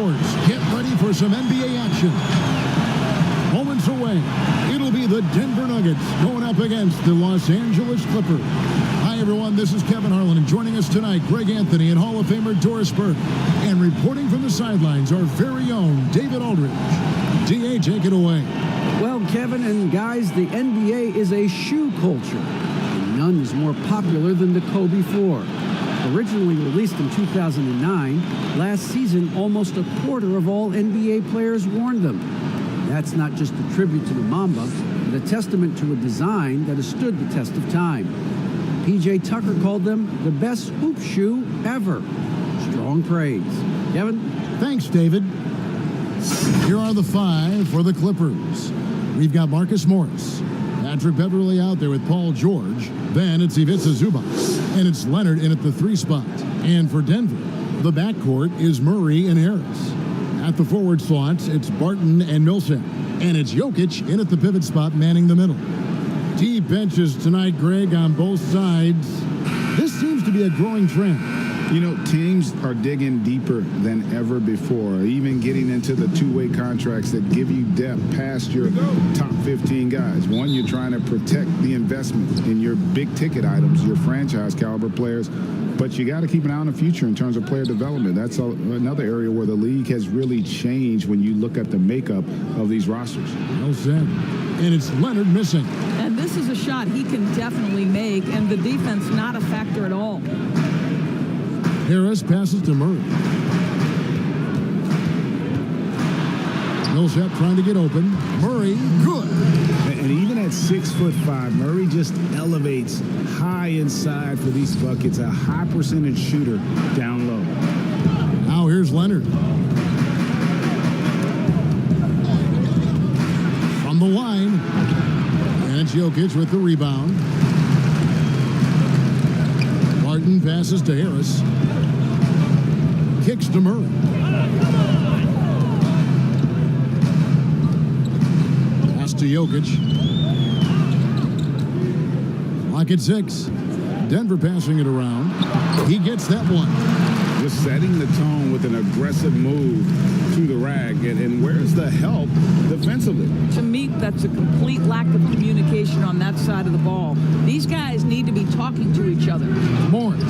Sports, get ready for some NBA action. Moments away, it'll be the Denver Nuggets going up against the Los Angeles Clippers. Hi, everyone. This is Kevin Harlan, and joining us tonight, Greg Anthony and Hall of Famer Doris Burke. And reporting from the sidelines, our very own David Aldridge. DA, take it away. Well, Kevin and guys, the NBA is a shoe culture, and none is more popular than the Kobe 4. Originally released in 2009, last season almost a quarter of all NBA players worn them. That's not just a tribute to the Mamba, but a testament to a design that has stood the test of time. P.J. Tucker called them the best hoop shoe ever. Strong praise. Kevin? Thanks, David. Here are the five for the Clippers. We've got Marcus Morris, Patrick Beverley out there with Paul George. Then it's Ivica Zubac, and it's Leonard in at the 3 spot. And for Denver, the backcourt is Murray and Harris. At the forward slots, it's Barton and Millsap. And it's Jokic in at the pivot spot, manning the middle. Deep benches tonight, Greg, on both sides. This seems to be a growing trend. You know, teams are digging deeper than ever before, even getting into the two-way contracts that give you depth past your top 15 guys. One, you're trying to protect the investment in your big-ticket items, your franchise-caliber players, but you got to keep an eye on the future in terms of player development. That's another area where the league has really changed when you look at the makeup of these rosters. Well said. And it's Leonard missing. And this is a shot he can definitely make, and the defense not a factor at all. Harris passes to Murray. Millsap trying to get open. Murray, good. And even at 6'5", Murray just elevates high inside for these buckets. A high percentage shooter down low. Now here's Leonard. From the line. And it's Jokic with the rebound. Barton passes to Harris. Kicks to Murray. Pass to Jokic. Clock at 6. Denver passing it around. He gets that one. Just setting the tone with an aggressive move to the rack. And where's the help defensively? To me, that's a complete lack of communication on that side of the ball. These guys need to be talking to each other. Morris.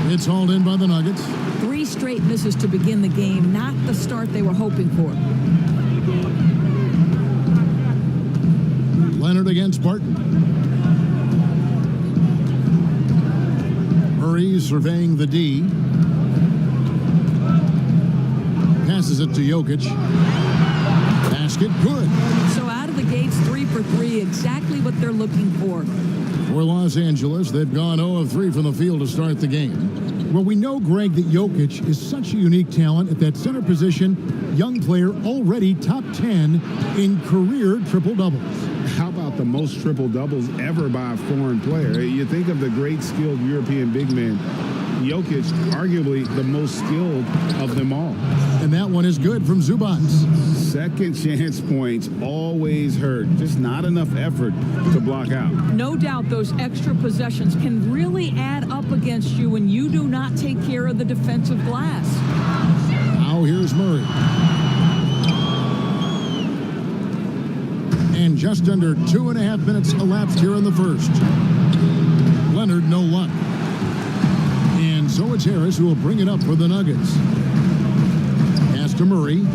It's hauled in by the Nuggets. 3 straight misses to begin the game, not the start they were hoping for. Leonard against Barton. Murray surveying the D. Passes it to Jokic. Basket, good. So out of the gates, 3 for 3, exactly what they're looking for. For Los Angeles, they've gone 0 of 3 from the field to start the game. Well, we know, Greg, that Jokic is such a unique talent at that center position. Young player, already top 10 in career triple-doubles. How about the most triple-doubles ever by a foreign player? You think of the great skilled European big man. Jokic, arguably the most skilled of them all. And that one is good from Zubac. Second chance points always hurt. Just not enough effort to block out. No doubt those extra possessions can really add up against you when you do not take care of the defensive glass. Now here's Murray. And just under 2.5 minutes elapsed here in the first. Leonard, no luck. And so it's Harris who will bring it up for the Nuggets. Pass to Murray.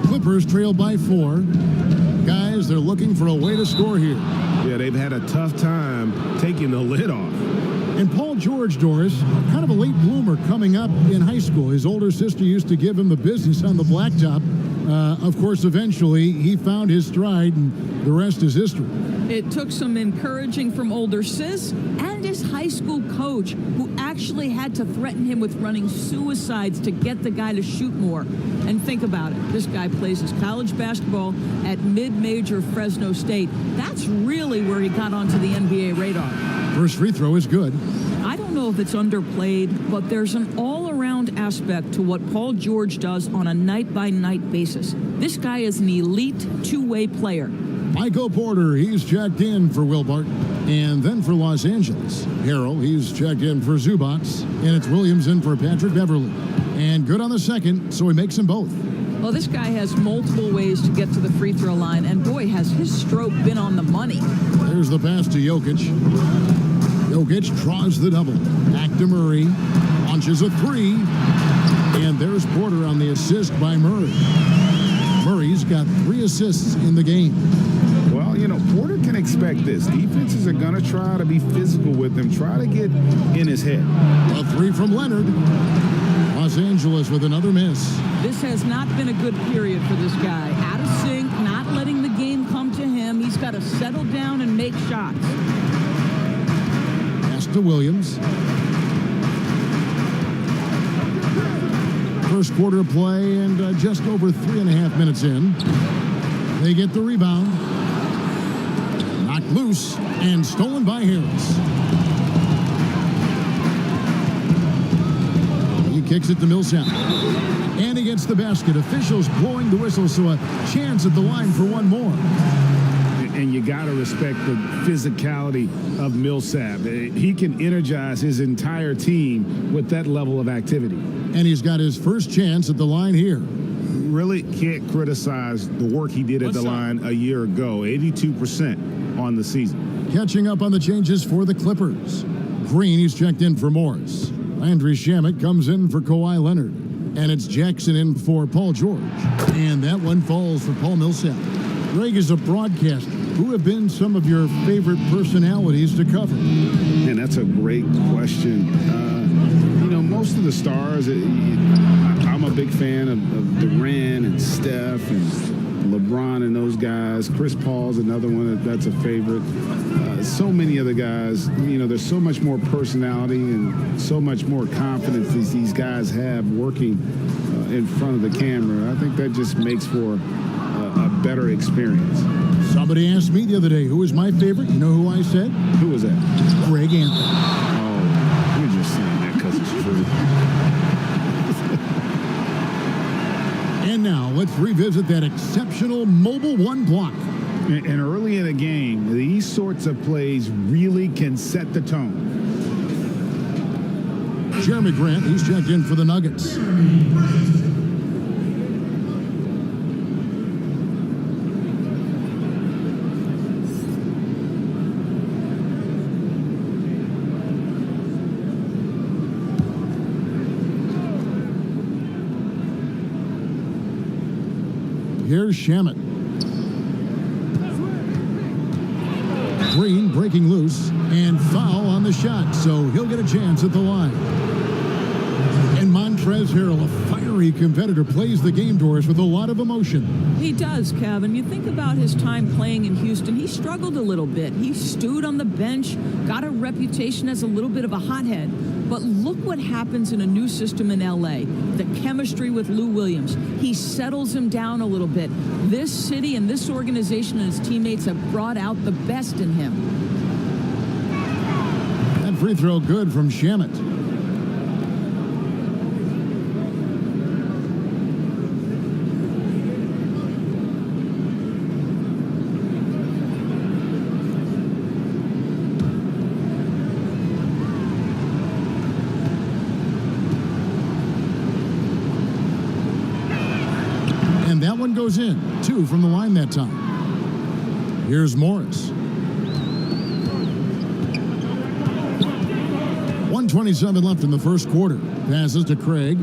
Clippers trail by 4. Guys, they're looking for a way to score here. Yeah, they've had a tough time taking the lid off. And Paul George, Doris, kind of a late bloomer coming up in high school. His older sister used to give him the business on the blacktop. Of course, eventually, he found his stride, and the rest is history. It took some encouraging from older sis and his high school coach, who actually had to threaten him with running suicides to get the guy to shoot more. And think about it. This guy plays his college basketball at mid-major Fresno State. That's really where he got onto the NBA radar. First free throw is good. I don't know if it's underplayed, but there's an all-around aspect to what Paul George does on a night-by-night basis. This guy is an elite two-way player. Michael Porter, he's checked in for Wilbart. And then for Los Angeles, Harrell, he's checked in for Zubats. And it's Williams in for Patrick Beverly. And good on the second, so he makes them both. Well, this guy has multiple ways to get to the free throw line, and boy, has his stroke been on the money. There's the pass to Jokic. Jokic draws the double. Back to Murray. Launches a three. And there's Porter on the assist by Murray. Murray's got 3 assists in the game. Well, you know, Porter can expect this. Defenses are going to try to be physical with him, try to get in his head. A 3 from Leonard. Los Angeles with another miss. This has not been a good period for this guy. Out of sync, not letting the game come to him. He's got to settle down and make shots. Pass to Williams. First quarter play and just over 3.5 minutes in. They get the rebound. Knocked loose and stolen by Harris. He kicks it to Millsap. And he gets the basket. Officials blowing the whistle, so a chance at the line for one more. And you got to respect the physicality of Millsap. He can energize his entire team with that level of activity. And he's got his first chance at the line here. Really can't criticize the work he did at the line a year ago. 82% on the season. Catching up on the changes for the Clippers. Green, he's checked in for Morris. Landry Shamet comes in for Kawhi Leonard. And it's Jackson in for Paul George. And that one falls for Paul Millsap. Greg, is a broadcaster, who have been some of your favorite personalities to cover? And that's a great question. You know, most of the stars, I'm a big fan of Durant and Steph and LeBron and those guys. Chris Paul's another one that's a favorite. So many other guys, you know, there's so much more personality and so much more confidence these guys have working in front of the camera. I think that just makes for a better experience. Somebody asked me the other day, who was my favorite? You know who I said? Who was that? Greg Anthony. Oh, you're just saying that because it's true. And now let's revisit that exceptional Mobile One block. And early in a game, these sorts of plays really can set the tone. Jeremy Grant, he's checked in for the Nuggets. Here's Shamet. Green breaking loose and foul on the shot, so he'll get a chance at the line. And Montrezl Harrell, a fiery competitor, plays the game doors with a lot of emotion. He does, Kevin. You think about his time playing in Houston, he struggled a little bit. He stewed on the bench, got a reputation as a little bit of a hothead. But look what happens in a new system in L.A. The chemistry with Lou Williams. He settles him down a little bit. This city and this organization and his teammates have brought out the best in him. That free throw good from Shamet. That one goes in. 2 from the line that time. Here's Morris. 1:27 left in the first quarter. Passes to Craig.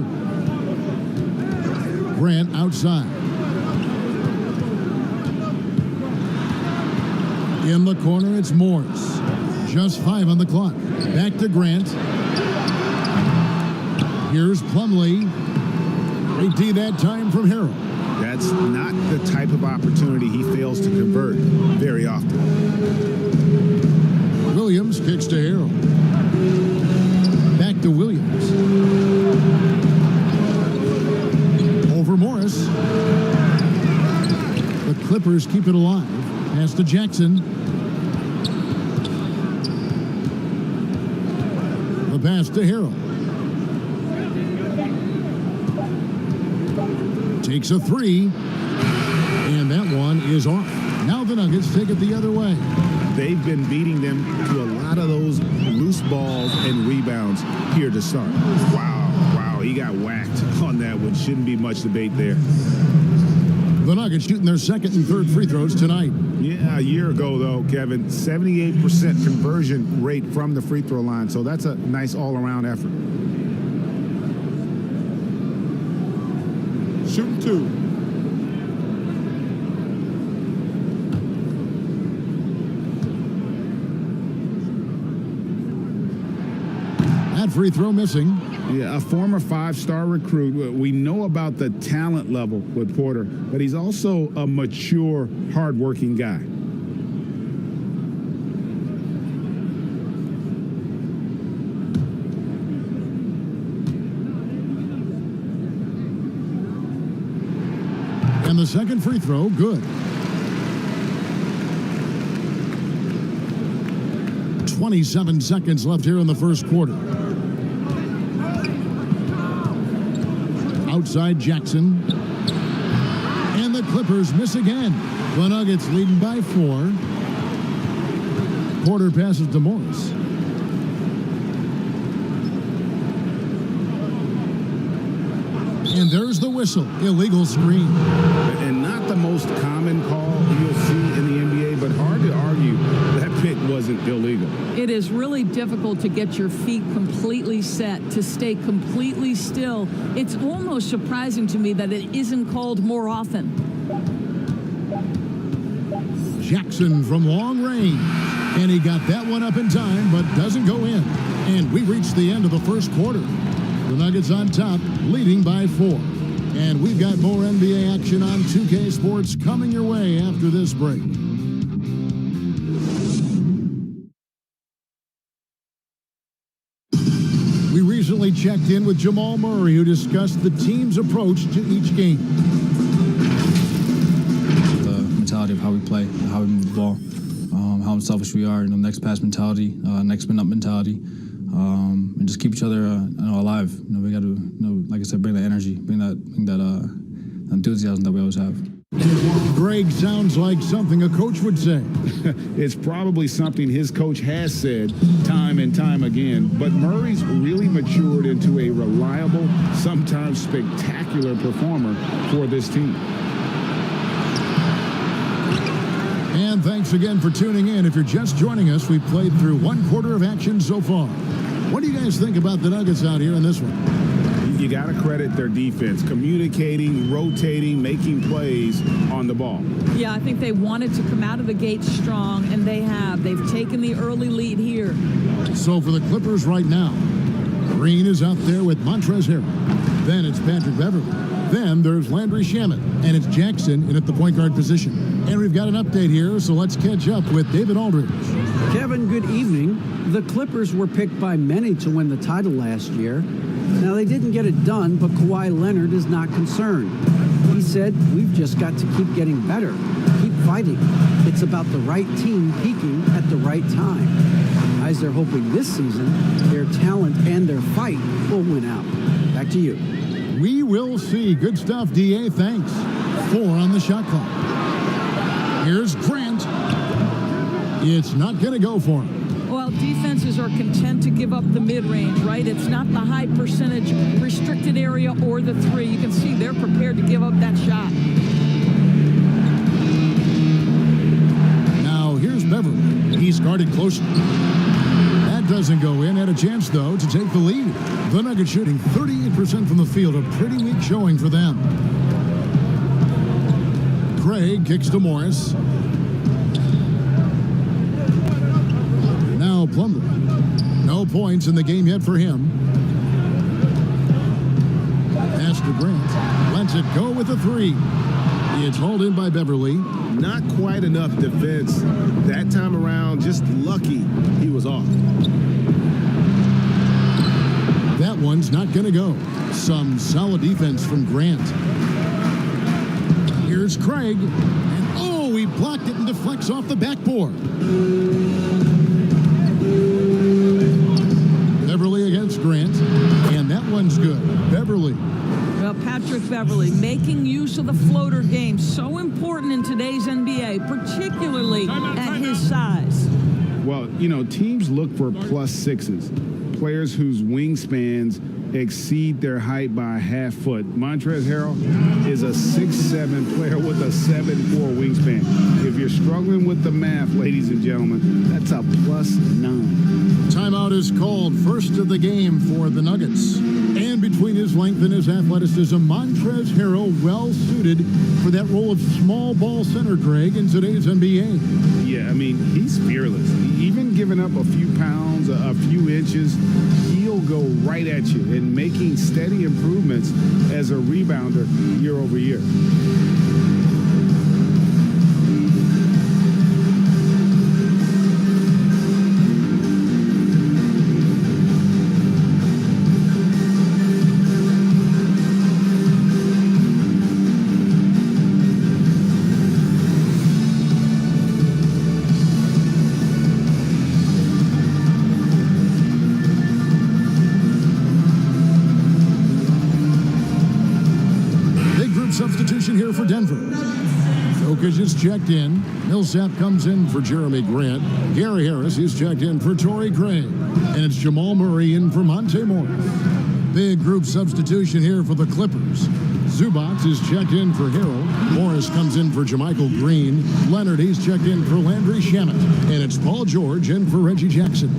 Grant outside. In the corner, it's Morris. Just 5 on the clock. Back to Grant. Here's Plumlee. Great D that time from Harrell. That's not the type of opportunity he fails to convert very often. Williams kicks to Harrell. Back to Williams. Over Morris. The Clippers keep it alive. Pass to Jackson. The pass to Harrell. Takes a 3. And that one is off. Now the Nuggets take it the other way. They've been beating them to a lot of those loose balls and rebounds here to start. Wow, he got whacked on that one. Shouldn't be much debate there. The Nuggets shooting their second and third free throws tonight. Yeah, a year ago, though, Kevin, 78% conversion rate from the free throw line. So that's a nice all-around effort. Shooting two. That free throw missing. Yeah, a former five-star recruit. We know about the talent level with Porter, but he's also a mature, hard-working guy. And the second free throw, good. 27 seconds left here in the first quarter. Outside Jackson. And the Clippers miss again. The Nuggets leading by 4. Porter passes to Morris. And there's the whistle. Illegal screen. And not the most common call you'll see in the NBA, but hard to argue that pick wasn't illegal. It is really difficult to get your feet completely set, to stay completely still. It's almost surprising to me that it isn't called more often. Jackson from long range. And he got that one up in time, but doesn't go in. And we reached the end of the first quarter. The Nuggets on top, leading by 4. And we've got more NBA action on 2K Sports coming your way after this break. We recently checked in with Jamal Murray, who discussed the team's approach to each game. The mentality of how we play, how we move the ball, how unselfish we are, next pass mentality, next man up mentality, and just keep each other alive. We got to, like I said, bring that energy, bring that enthusiasm that we always have. Greg sounds like something a coach would say. It's probably something his coach has said time and time again, but Murray's really matured into a reliable, sometimes spectacular performer for this team. And thanks again for tuning in. If you're just joining us, we've played through one quarter of action so far. What do you guys think about the Nuggets out here in this one? You got to credit their defense, communicating, rotating, making plays on the ball. Yeah, I think they wanted to come out of the gate strong, and they have. They've taken the early lead here. So for the Clippers right now, Green is out there with Montrezl Harrell. Then it's Patrick Beverley. Then there's Landry Shamet, and it's Jackson in at the point guard position. And we've got an update here, so let's catch up with David Aldridge. Kevin, good evening. The Clippers were picked by many to win the title last year. Now, they didn't get it done, but Kawhi Leonard is not concerned. He said, "We've just got to keep getting better, keep fighting. It's about the right team peaking at the right time." Guys are hoping this season their talent and their fight will win out. Back to you. We will see. Good stuff, DA. Thanks. 4 on the shot clock. Here's Grant. It's not going to go for him. Well, defenses are content to give up the mid-range, right? It's not the high percentage restricted area or the 3. You can see they're prepared to give up that shot. Now, here's Beverley. He's guarded closely. That doesn't go in. Had a chance, though, to take the lead. The Nuggets shooting 38% from the field. A pretty weak showing for them. Craig kicks to Morris. Now Plumlee. No points in the game yet for him. Pass to Grant. Lets it go with a 3. It's hauled in by Beverley. Not quite enough defense that time around. Just lucky he was off. That one's not going to go. Some solid defense from Grant. Here's Craig. And oh, he blocked it and deflects off the backboard. Beverley against Grant. And that one's good. Beverley. Well, Patrick Beverley making use use of the floater game. So important in today's NBA, particularly at his size. Well, teams look for plus sixes, players whose wingspans exceed their height by a half foot. Montrezl Harrell is a 6'7" player with a 7'4" wingspan. If you're struggling with the math, ladies and gentlemen, that's a +9. Timeout is called, first of the game for the Nuggets. And between his length and his athleticism, Montrezl Harrell well suited for that role of small ball center, Greg, in today's NBA. Yeah, he's fearless. Even giving up a few pounds, a few inches, he'll go right at you and making steady improvements as a rebounder year over year. Substitution here for Denver. Jokic is checked in. Millsap comes in for Jeremy Grant. Gary Harris is checked in for Torrey Craig. And it's Jamal Murray in for Monte Morris. Big group substitution here for the Clippers. Zubac is checked in for Harrell. Morris comes in for JaMychal Green. Leonard, he's checked in for Landry Shamet. And it's Paul George in for Reggie Jackson.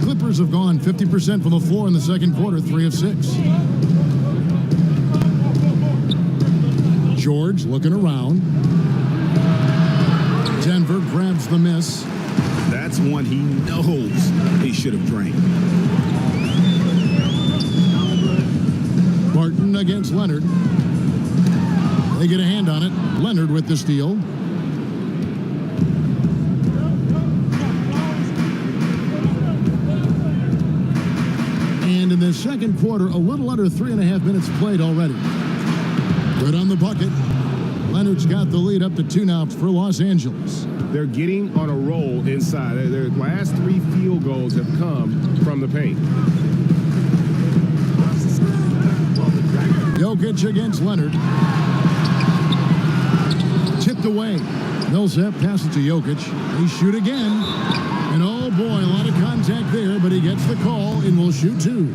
Clippers have gone 50% from the floor in the second quarter, 3 of 6. George looking around. Denver grabs the miss. That's one he knows he should have drained. Barton against Leonard. They get a hand on it. Leonard with the steal. And in the second quarter, a little under 3.5 minutes played already. Good on the bucket. Leonard's got the lead up to 2 now for Los Angeles. They're getting on a roll inside. Their last 3 field goals have come from the paint. Jokic against Leonard. Tipped away. Millsap passes to Jokic. They shoot again. And oh boy, a lot of contact there, but he gets the call and will shoot 2.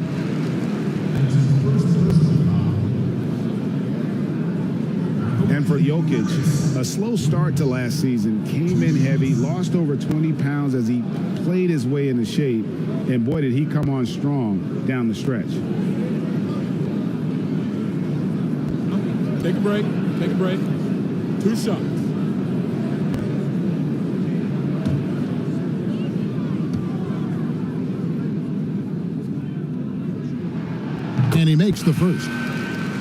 And for Jokic, a slow start to last season, came in heavy, lost over 20 pounds as he played his way into shape, and boy, did he come on strong down the stretch. Take a break. 2 shots. And he makes the first.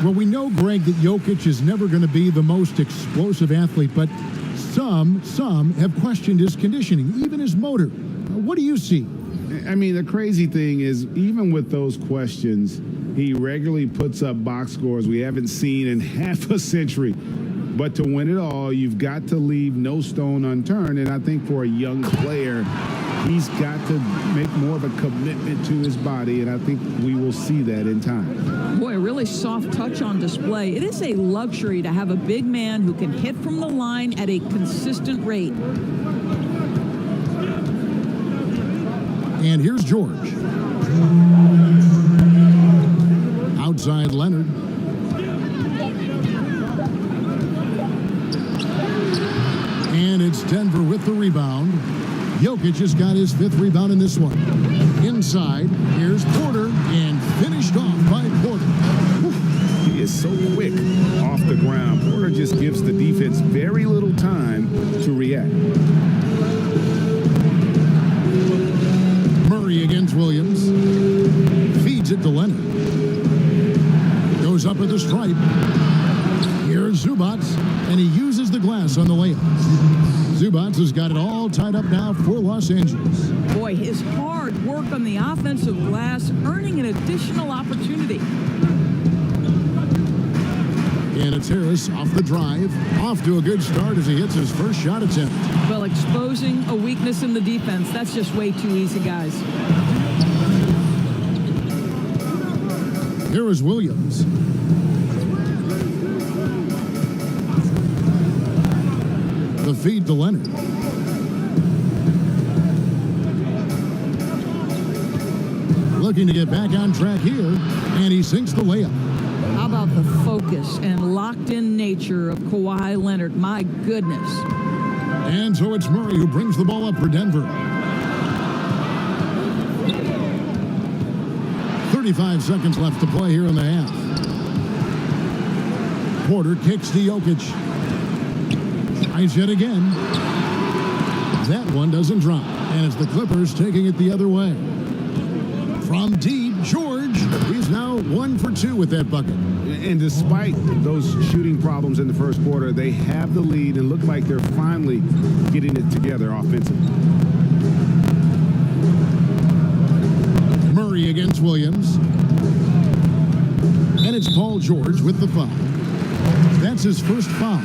Well, we know, Greg, that Jokic is never going to be the most explosive athlete, but some have questioned his conditioning, even his motor. What do you see? The crazy thing is, even with those questions, he regularly puts up box scores we haven't seen in half a century. But to win it all, you've got to leave no stone unturned. And I think for a young player, he's got to make more of a commitment to his body, and I think we will see that in time. Boy, a really soft touch on display. It is a luxury to have a big man who can hit from the line at a consistent rate. And here's George. Outside Leonard. And it's Denver with the rebound. Jokic has got his 5th rebound in this one. Inside, here's Porter, and finished off by Porter. He is so quick off the ground. Porter just gives the defense very little time to react. Murray against Williams. Feeds it to Leonard. Goes up at the stripe. Here's Zubac, and he uses the glass on the layup. Zubac has got it all tied up now for Los Angeles. Boy, his hard work on the offensive glass, earning an additional opportunity. And it's Harris off the drive. Off to a good start as he hits his first shot attempt. Well, exposing a weakness in the defense, that's just way too easy, guys. Here is Williams. the feed to Leonard. Looking to get back on track here, and he sinks the layup. How about the focus and locked-in nature of Kawhi Leonard? My goodness. And so it's Murray who brings the ball up for Denver. 35 seconds left to play here in the half. Porter kicks to Jokic. Tries yet again. That one doesn't drop, and it's the Clippers taking it the other way. From deep, George is now 1 for 2 with that bucket. And despite those shooting problems in the first quarter, they have the lead and look like they're finally getting it together offensively. Murray against Williams. And it's Paul George with the foul. That's his first foul.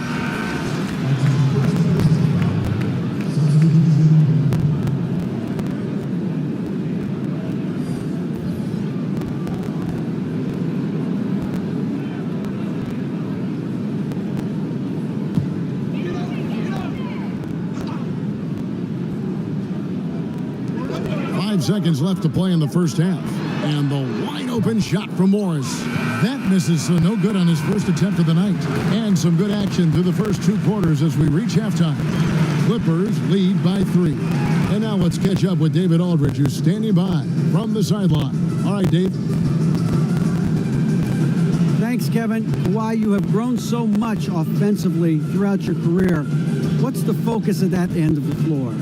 Seconds left to play in the first half. And the wide open shot from Morris. That misses, so no good on his first attempt of the night. And some good action through the first 2 quarters as we reach halftime. Clippers lead by 3. And now let's catch up with David Aldridge, who's standing by from the sideline. All right, Dave. Thanks, Kevin. Kawhi, you have grown so much offensively throughout your career. What's the focus at that end of the floor?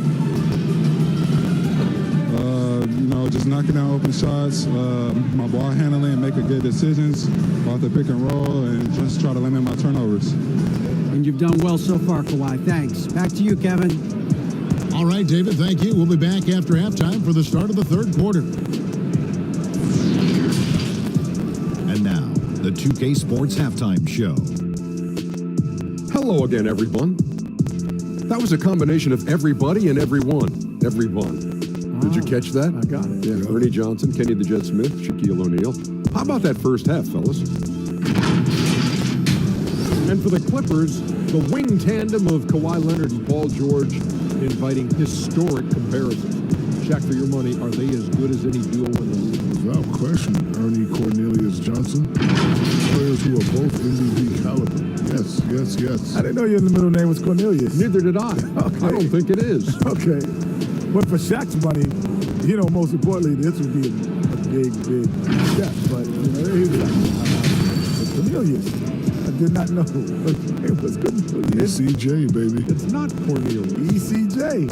Just knocking down open shots, my ball handling, making good decisions off the pick and roll, and just try to limit my turnovers. And you've done well so far, Kawhi. Thanks. Back to you, Kevin. All right, David, thank you. We'll be back after halftime for the start of the third quarter. And now, the 2K Sports Halftime Show. Hello again, everyone. That was a combination of everybody and everyone. Everyone. Did you catch that? I got it. Yeah, Ernie Johnson, Kenny the Jet Smith, Shaquille O'Neal. How about that first half, fellas? And for the Clippers, the wing tandem of Kawhi Leonard and Paul George inviting historic comparisons. Shaq, for your money, are they as good as any duo in the league? Without question, Ernie Cornelius Johnson. Players who are both MVP caliber. Yes. I didn't know your middle name was Cornelius. Neither did I. Okay. I don't think it is. Okay. But for Shaq's money, most importantly, this would be a big step. But, he was like, Cornelius. I did not know. It was Cornelius. ECJ, baby. It's not Cornelius. ECJ.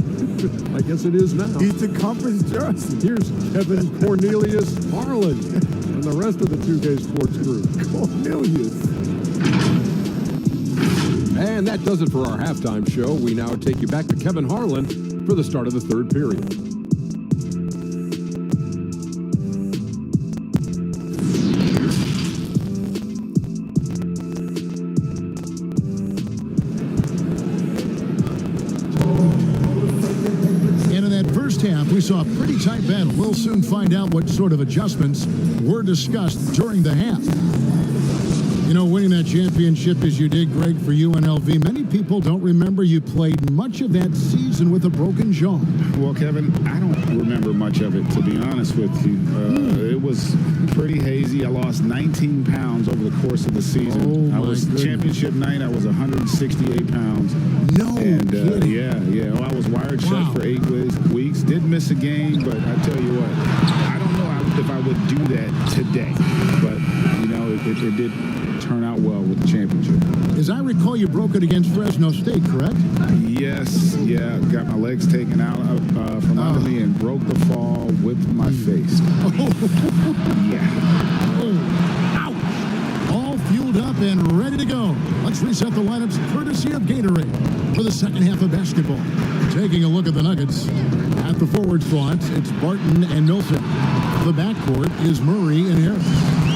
I guess it is now. Eastern Conference jersey. Here's Kevin Cornelius Harlan and the rest of the 2K Sports crew. Cornelius. And that does it for our halftime show. We now take you back to Kevin Harlan for the start of the third period. And in that first half, we saw a pretty tight battle. We'll soon find out what sort of adjustments were discussed during the half. Winning that championship as you did, Greg, for UNLV, many people don't remember you played much of that season with a broken jaw. Well, Kevin, I don't remember much of it, to be honest with you. It was pretty hazy. I lost 19 pounds over the course of the season. I was championship night. I was 168 pounds. No kidding. Yeah. Well, I was wired shut for 8 weeks. Did miss a game, but I tell you what, I don't know if I would do that today. But, it did turn out well with the championship. As I recall, you broke it against Fresno State, correct? Yes, got my legs taken out from under me and broke the fall with my face. Ouch! All fueled up and ready to go. Let's reset the lineups courtesy of Gatorade for the second half of basketball. Taking a look at the Nuggets. At the forward spots, it's Barton and Milton. The backcourt is Murray and Harris.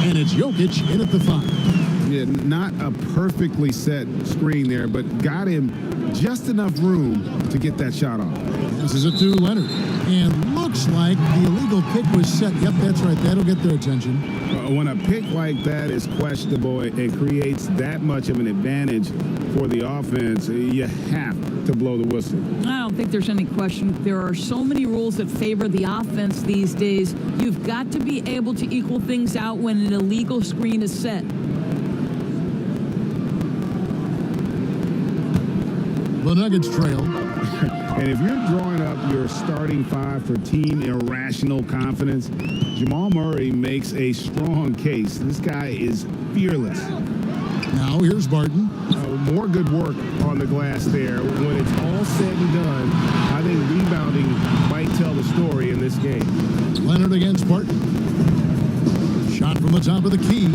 And it's Jokic in at the 5. Yeah, not a perfectly set screen there, but got him just enough room to get that shot off. This is it to Leonard. And look looks like the illegal pick was set. Yep, that's right. That'll get their attention. When a pick like that is questionable, it creates that much of an advantage for the offense. You have to blow the whistle. I don't think there's any question. There are so many rules that favor the offense these days. You've got to be able to equal things out when an illegal screen is set. The Nuggets trail. And if you're drawing up your starting five for team irrational confidence, Jamal Murray makes a strong case. This guy is fearless. Now here's Barton. More good work on the glass there. When it's all said and done, I think rebounding might tell the story in this game. Leonard against Barton. Shot from the top of the key.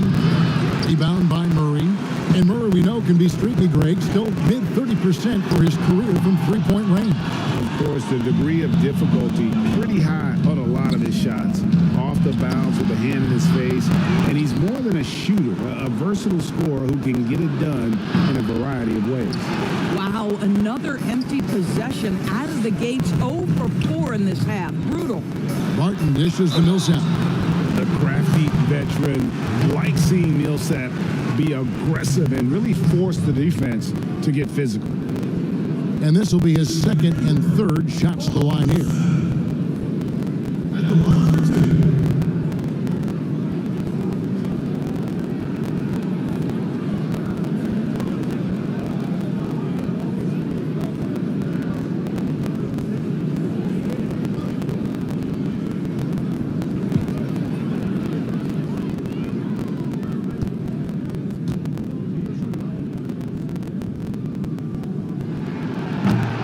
Rebound by Murray. And Murray, we know, can be streaky, Greg. Still mid-30% for his career from three-point range. Of course, the degree of difficulty pretty high on a lot of his shots. Off the bounce with a hand in his face. And he's more than a shooter, a versatile scorer who can get it done in a variety of ways. Wow, another empty possession out of the gates. 0 for 4 in this half. Brutal. Barton dishes to Millsap. The crafty veteran likes seeing Millsap be aggressive and really force the defense to get physical. And this will be his second and third shots to the line here.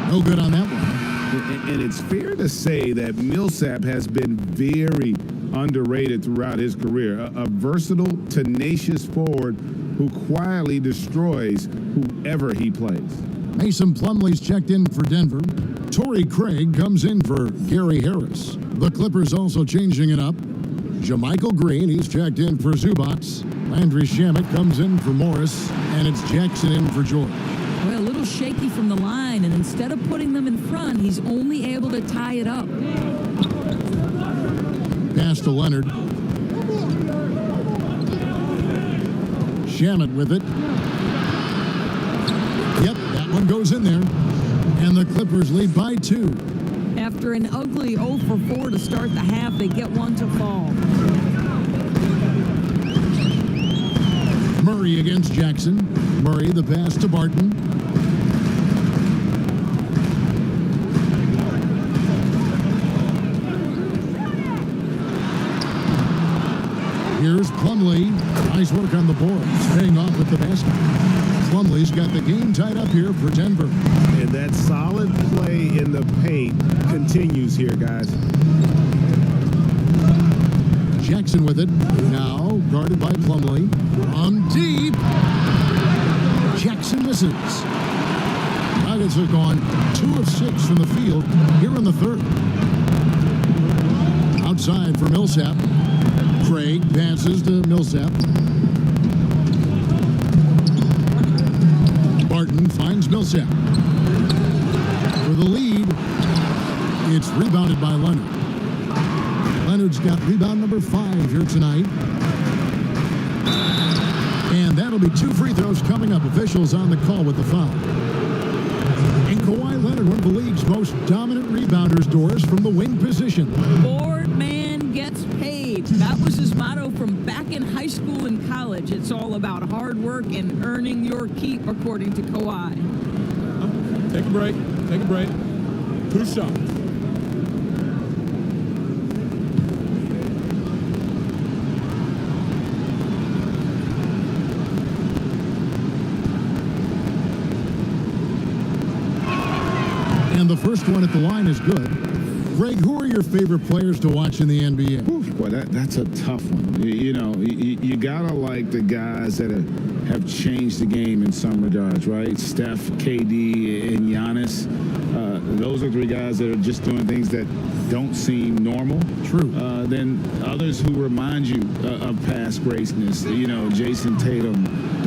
No good on that one. And it's fair to say that Millsap has been very underrated throughout his career. A versatile, tenacious forward who quietly destroys whoever he plays. Mason Plumlee's checked in for Denver. Torrey Craig comes in for Gary Harris. The Clippers also changing it up. JaMychal Green, he's checked in for Zubac. Landry Shamet comes in for Morris. And it's Jackson in for George. Well, a little shaky from the line, and instead of putting them in front, he's only able to tie it up. Pass to Leonard. Shamet with it. Yep, that one goes in there. And the Clippers lead by 2. After an ugly 0 for 4 to start the half, they get one to fall. Murray against Jackson. Murray, the pass to Barton. Here's Plumlee. Nice work on the board. Staying off with the basket. Plumlee's got the game tied up here for Denver. And that solid play in the paint continues here, guys. Jackson with it. Now guarded by Plumlee. On deep. Jackson misses. Nuggets have gone 2 of 6 from the field here in the third. Outside for Millsap. Craig passes to Millsap. Barton finds Millsap. For the lead, it's rebounded by Leonard. Leonard's got rebound number 5 here tonight. And that'll be 2 free throws coming up. Officials on the call with the foul. And Kawhi Leonard, one of the league's most dominant rebounders, Doris, from the wing position. Board man gets paid. That was his motto from back in high school and college. It's all about hard work and earning your keep, according to Kawhi. Take a break. Take a break. 2 shots. And the first one at the line is good. Greg, who are your favorite players to watch in the NBA? Oof, boy, that's a tough one. You gotta like the guys that have changed the game in some regards, right? Steph, KD, and Giannis. Those are 3 guys that are just doing things that don't seem normal. True. Then others who remind you of past greatness. Jason Tatum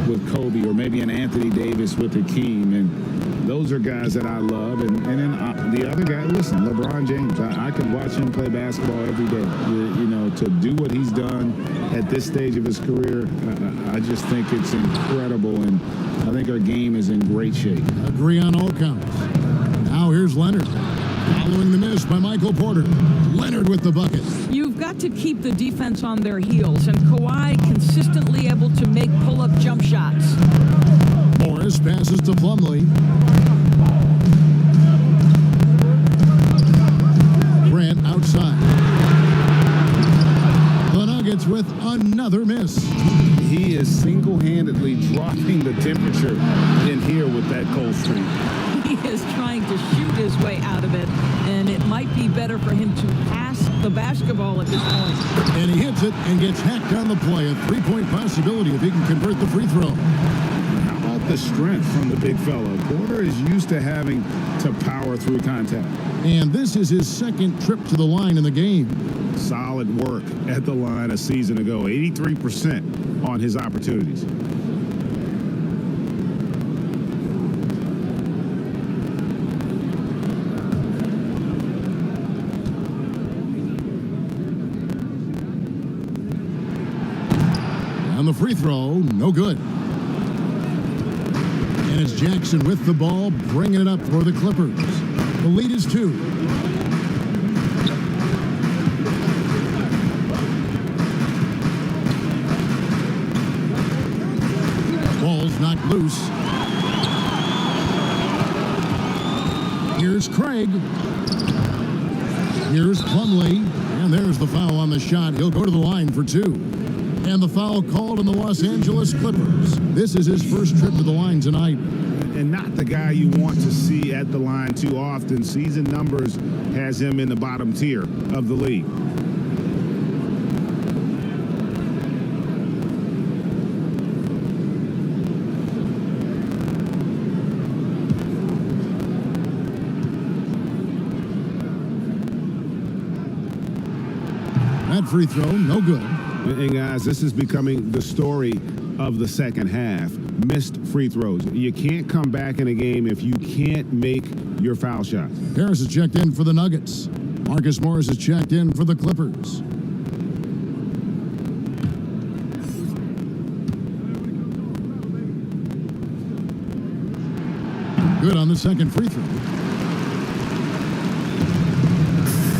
with Kobe, or maybe an Anthony Davis with Hakeem. And Those are guys that I love. And then the other guy, listen, LeBron James, I could watch him play basketball every day. You know, to do what he's done at this stage of his career, I just think it's incredible. And I think our game is in great shape. Agree on all counts. Now here's Leonard. Following the miss by Michael Porter. Leonard with the bucket. You've got to keep the defense on their heels, and Kawhi consistently able to make pull-up jump shots. Morris passes to Plumlee. Grant outside. The Nuggets with another miss. He is single-handedly dropping the temperature in here with that cold streak. He is trying to shoot his way out of it, and it might be better for him to pass the basketball at this point. And he hits it and gets hacked on the play. A three-point possibility if he can convert the free throw. How about the strength from the big fella? Porter is used to having to power through contact. And this is his second trip to the line in the game. Solid work at the line a season ago. 83% on his opportunities. On the free throw, no good. And it's Jackson with the ball, bringing it up for the Clippers. The lead is 2. Ball's knocked loose. Here's Craig. Here's Plumlee. And there's the foul on the shot. He'll go to the line for 2. And the foul called on the Los Angeles Clippers. This is his first trip to the line tonight. And not the guy you want to see at the line too often. Season numbers has him in the bottom tier of the league. That free throw, no good. And guys, this is becoming the story of the second half. Missed free throws. You can't come back in a game if you can't make your foul shots. Harris is checked in for the Nuggets. Marcus Morris is checked in for the Clippers. Good on the second free throw.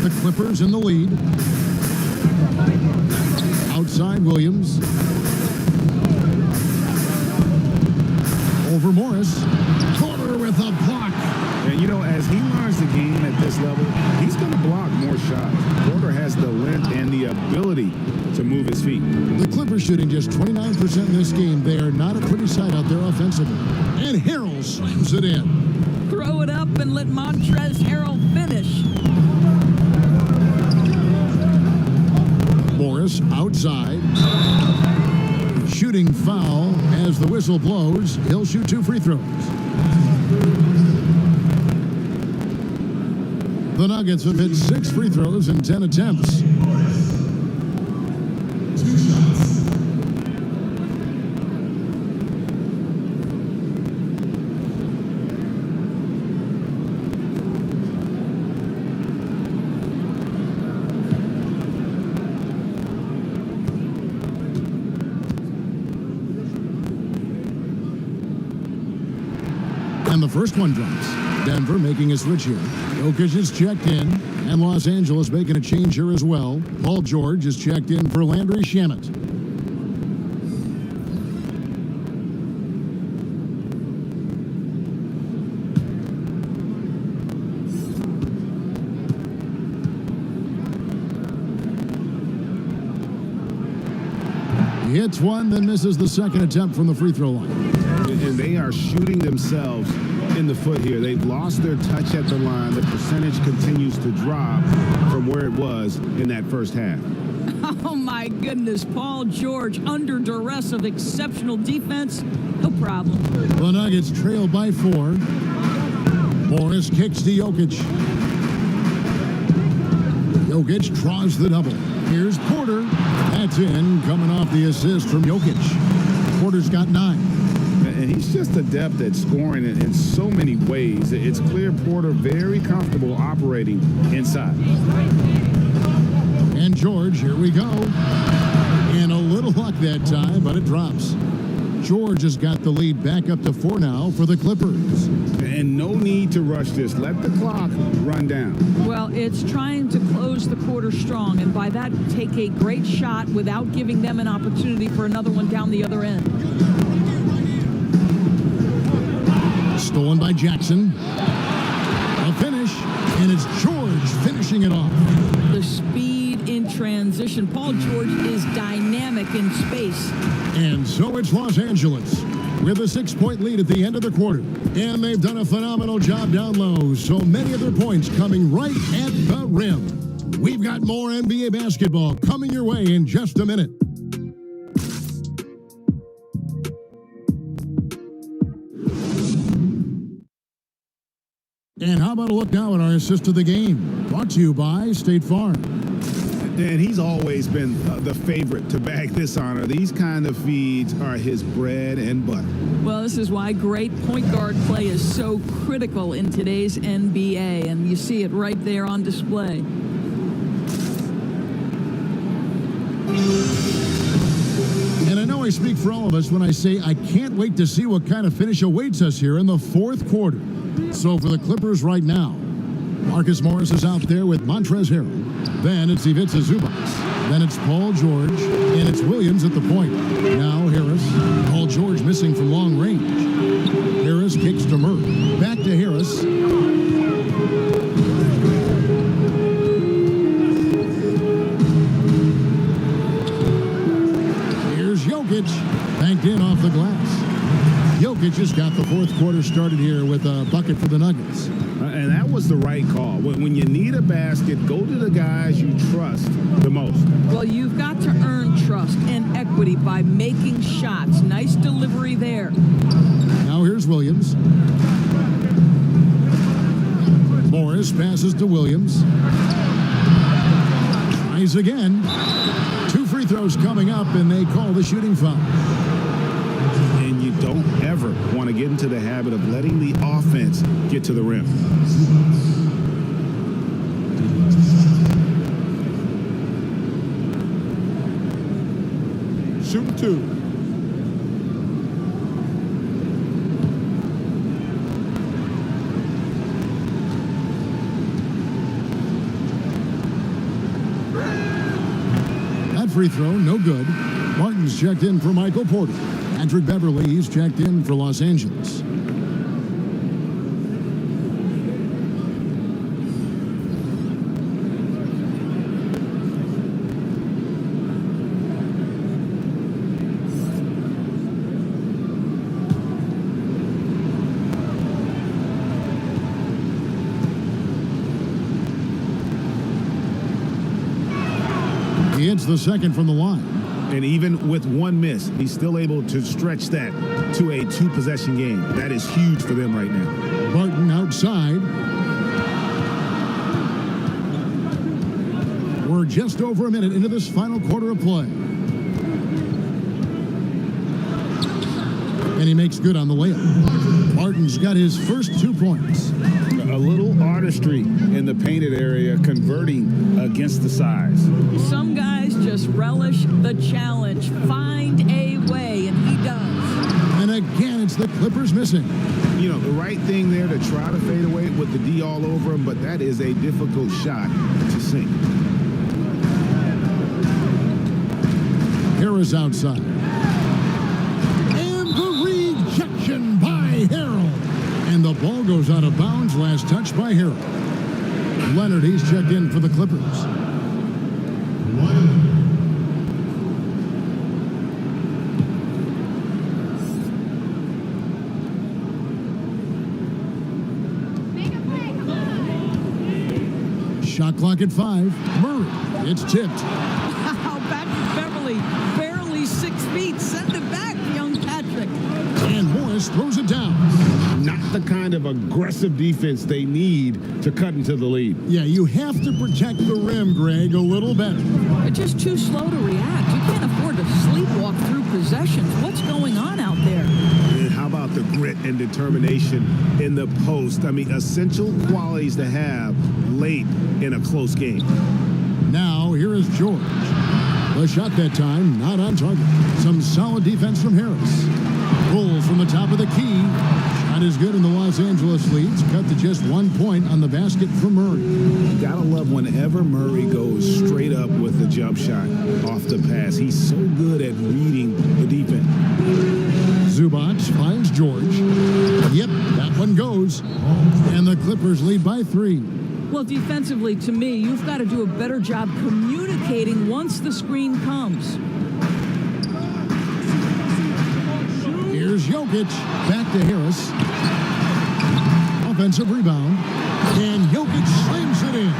The Clippers in the lead. Outside Williams. Over Morris. Porter with a block. And you know, as he learns the game at this level, he's going to block more shots. Porter has the length and the ability to move his feet. The Clippers shooting just 29% in this game. They are not a pretty sight out there offensively. And Harrell slams it in. Throw it up and let Montrezl Harrell finish. Morris outside. Shooting foul as the whistle blows. He'll shoot 2 free throws. The Nuggets have hit 6 free throws in 10 attempts. And the first one drops. Denver making a switch here. Jokic is checked in, and Los Angeles making a change here as well. Paul George is checked in for Landry Shamet. He hits one, then misses the second attempt from the free throw line. And they are shooting themselves in the foot here. They've lost their touch at the line. The percentage continues to drop from where it was in that first half. Oh, my goodness. Paul George under duress of exceptional defense. No problem. The Nuggets trail by 4. Morris kicks to Jokic. Jokic draws the double. Here's Porter. That's in, coming off the assist from Jokic. Porter's got 9. And he's just adept at scoring in so many ways. It's clear Porter very comfortable operating inside. And George, here we go. And a little luck that time, but it drops. George has got the lead back up to 4 now for the Clippers. And no need to rush this. Let the clock run down. Well, it's trying to close the quarter strong, and by that, take a great shot without giving them an opportunity for another one down the other end. Stolen by Jackson. A finish, and it's George finishing it off. The speed in transition. Paul George is dynamic in space. And so it's Los Angeles with a 6-point lead at the end of the quarter. And they've done a phenomenal job down low. So many of their points coming right at the rim. We've got more NBA basketball coming your way in just a minute. And how about a look now at our assist of the game? Brought to you by State Farm. And he's always been the favorite to bag this honor. These kind of feeds are his bread and butter. Well, this is why great point guard play is so critical in today's NBA, and you see it right there on display. And I know I speak for all of us when I say I can't wait to see what kind of finish awaits us here in the fourth quarter. So for the Clippers right now, Marcus Morris is out there with Montrezl Harrell. Then it's Ivica Zubac. Then it's Paul George. And it's Williams at the point. Now Harris. Paul George missing from long range. Harris kicks to Murray. Back to Harris. Here's Jokic. Banked in off the glass. Jokic has got the fourth quarter started here with a bucket for the Nuggets. And that was the right call. When you need a basket, go to the guys you trust the most. Well, you've got to earn trust and equity by making shots. Nice delivery there. Now here's Williams. Morris passes to Williams. Tries again. 2 free throws coming up, and they call the shooting foul. And you don't ever want to get into the habit of letting the offense get to the rim. Shooting 2. That free throw, no good. Martin's checked in for Michael Porter. Patrick Beverley's checked in for Los Angeles. He hits the second from the line. And even with one miss, he's still able to stretch that to a 2-possession game. That is huge for them right now. Barton outside. We're just over a minute into this final quarter of play. And he makes good on the layup. Martin's got his first 2 points. A little artistry in the painted area, converting against the size. Some guys just relish the challenge. Find a way, and he does. And again, it's the Clippers missing. You know, the right thing there to try to fade away with the D all over him, but that is a difficult shot to sink. Harris outside. And the rejection by Harrell. And the ball goes out of bounds. Last touch by Harrell. Leonard, he's checked in for the Clippers. Shot clock at 5. Murray, it's tipped. Wow, Patrick Beverley, barely 6 feet. Send it back, young Patrick. And Morris throws it down. Not the kind of aggressive defense they need to cut into the lead. Yeah, you have to protect the rim, Greg, a little better. They're just too slow to react. You can't afford to sleepwalk through possessions. What's going on out there? And how about about the grit and determination in the post. I mean, essential qualities to have late in a close game. Now, here is George. The shot that time, not on target. Some solid defense from Harris. Pulls from the top of the key. Shot is good, and the Los Angeles leads cut to just 1 point on the basket for Murray. You gotta love whenever Murray goes straight up with the jump shot off the pass. He's so good at reading the defense. Zubac finds George. Yep, that one goes. And the Clippers lead by 3. Well, defensively, to me, you've got to do a better job communicating once the screen comes. Here's Jokic. Back to Harris. Offensive rebound. And Jokic slams it in.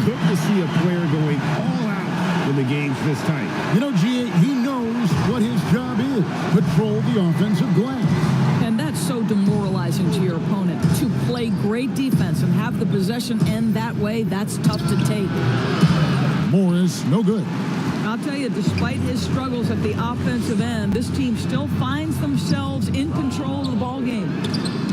Good to see a player going all out when the game's this tight. You know, G.A., he knows what his job is. Patrol the offensive glass. And that's so demoralizing to your opponent. To play great defense and have the possession end that way, that's tough to take. Morris, no good. I'll tell you, despite his struggles at the offensive end, this team still finds themselves in control of the ball game.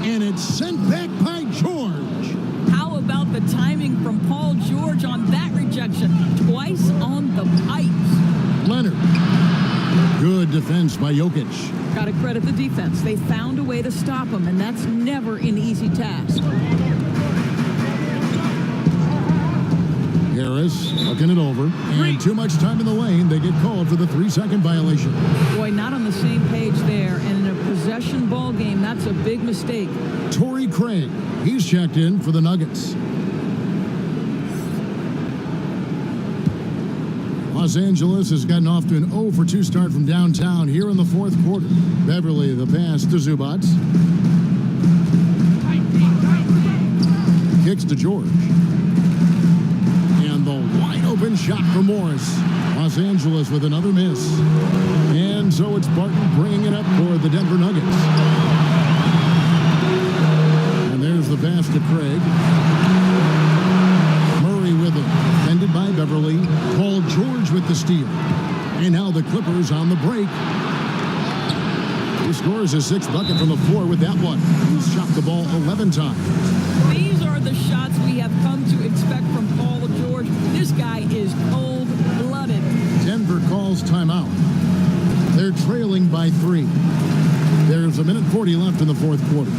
And it's sent back by George. How about the timing from Paul George on that rejection? Twice on the pipes. Leonard. Good defense by Jokic. Got to credit the defense. They found a way to stop him, and that's never an easy task. Harris looking it over. And too much time in the lane. They get called for the 3-second violation. Boy, not on the same page there. And in a possession ball game, that's a big mistake. Torrey Craig. He's checked in for the Nuggets. Los Angeles has gotten off to an 0-for-2 start from downtown here in the fourth quarter. Beverly, the pass to Zubac. Kicks to George. And the wide-open shot for Morris. Los Angeles with another miss. And so it's Barton bringing it up for the Denver Nuggets. And there's the pass to Craig. Murray with it. Defended by Beverly. Paul George with the steal. And now the Clippers on the break. He scores his 6th bucket from the floor with that one. He's shot the ball 11 times. These are the shots we have come to expect from Paul George. This guy is cold-blooded. Denver calls timeout. They're trailing by 3. There's 1:40 left in the fourth quarter.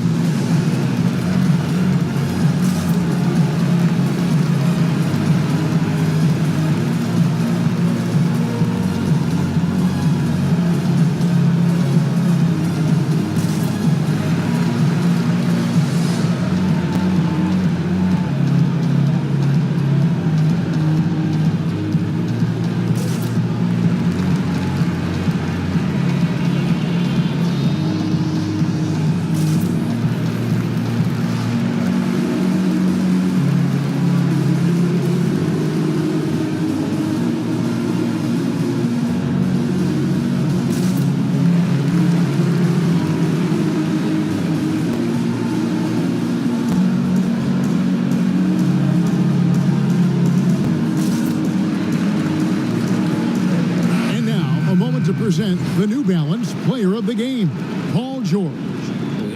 Present the New Balance Player of the Game, Paul George.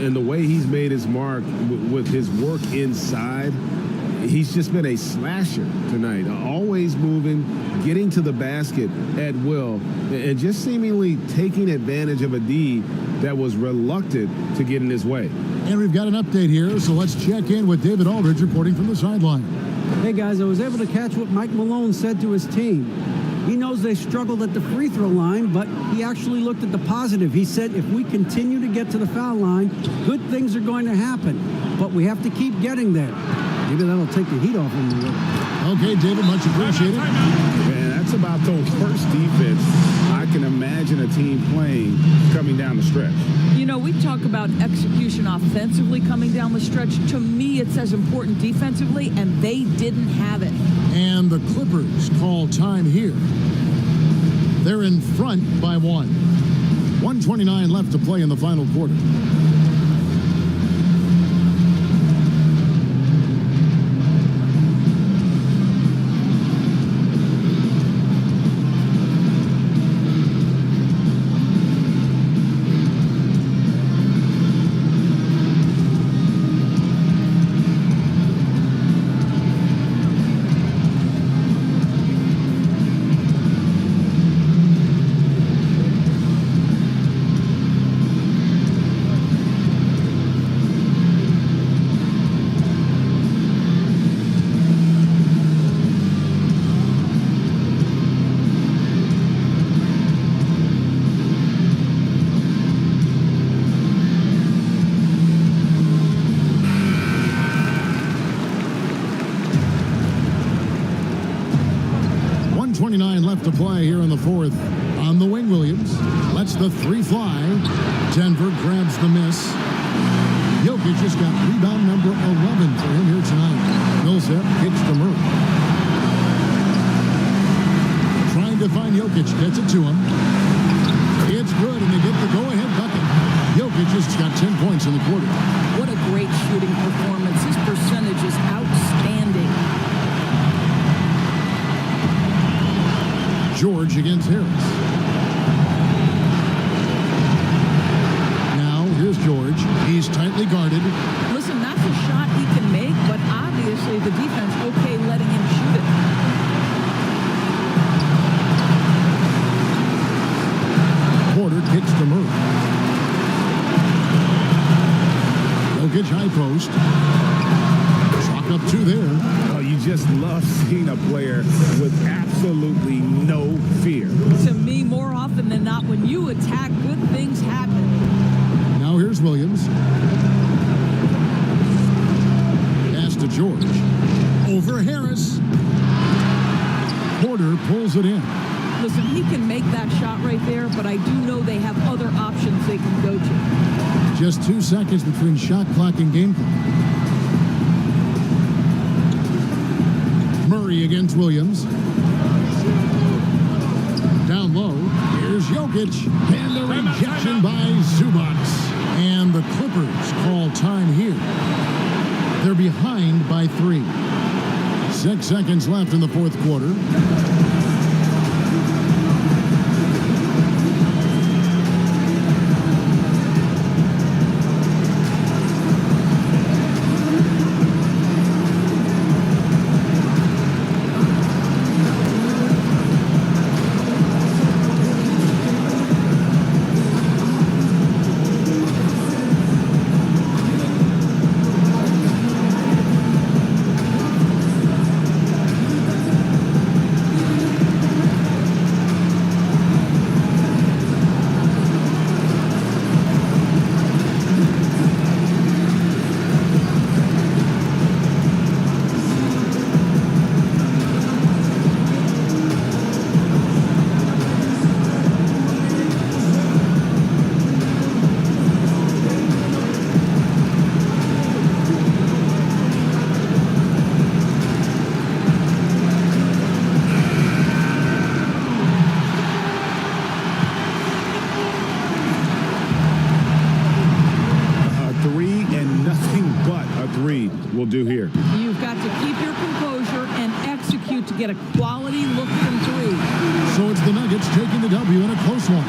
And the way he's made his mark with his work inside, he's just been a slasher tonight. Always moving, getting to the basket at will, and just seemingly taking advantage of a D that was reluctant to get in his way. And we've got an update here, so let's check in with David Aldridge reporting from the sideline. Hey, guys, I was able to catch what Mike Malone said to his team. He knows they struggled at the free throw line, but he actually looked at the positive. He said, if we continue to get to the foul line, good things are going to happen, but we have to keep getting there. Maybe that'll take the heat off him a little. Okay, David, much appreciated. Man, that's about the worst defense I can imagine a team playing coming down the stretch. You know, we talk about execution offensively coming down the stretch. To me, it's as important defensively, and they didn't have it. And the Clippers call time here. They're in front by 1. 1:29 left to play in the final quarter. 2:39 left to play here in the fourth. On the wing, Williams lets the three fly. Denver grabs the miss. Jokic just got rebound number 11 for him here tonight. Millsap kicks to Murray. Trying to find Jokic, gets it to him. It's good, and they get the go-ahead bucket. Jokic just got 10 points in the quarter. What a great shooting performance. His percentage is outstanding. George against Harris. Now, here's George. He's tightly guarded. Listen, that's a shot he can make, but obviously the defense okay letting him shoot it. Porter kicks to Murray. Jokic high post. Chalk up two there. Oh, you just love seeing a player with absolutely no fear. To me, more often than not, when you attack, good things happen. Now here's Williams. Pass to George. Over Harris. Porter pulls it in. Listen, he can make that shot right there, but I do know they have other options they can go to. Just 2 seconds between shot clock and game clock. Murray against Williams. Down low. Here's Jokic. And the rejection by Zubac. And the Clippers call time here. They're behind by 3. 6 seconds left in the fourth quarter. Will do here. You've got to keep your composure and execute to get a quality look from 3. So it's the Nuggets taking the W in a close one.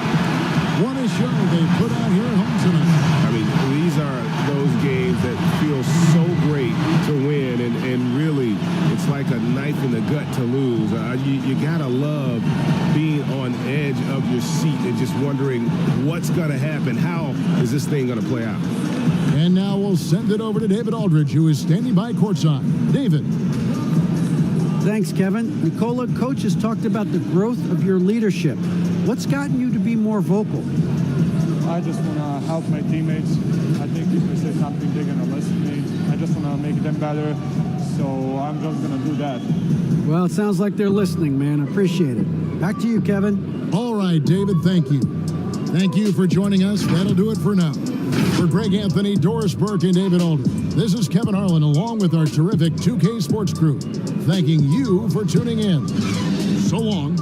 What a show they put out here at home tonight. I mean, these are those games that feel so great to win, and really, it's like a knife in the gut to lose. You gotta love being on edge of your seat and just wondering what's gonna happen. How is this thing gonna play out? And now we'll send it over to David Aldridge, who is standing by courtside. David. Thanks, Kevin. Nikola, coach has talked about the growth of your leadership. What's gotten you to be more vocal? I just want to help my teammates. I think if they say something, they're going to listen to me. I just want to make them better, so I'm just going to do that. Well, it sounds like they're listening, man. I appreciate it. Back to you, Kevin. All right, David, thank you. Thank you for joining us. That'll do it for now. For Greg Anthony, Doris Burke, and David Aldridge, this is Kevin Harlan along with our terrific 2K Sports crew, thanking you for tuning in. So long.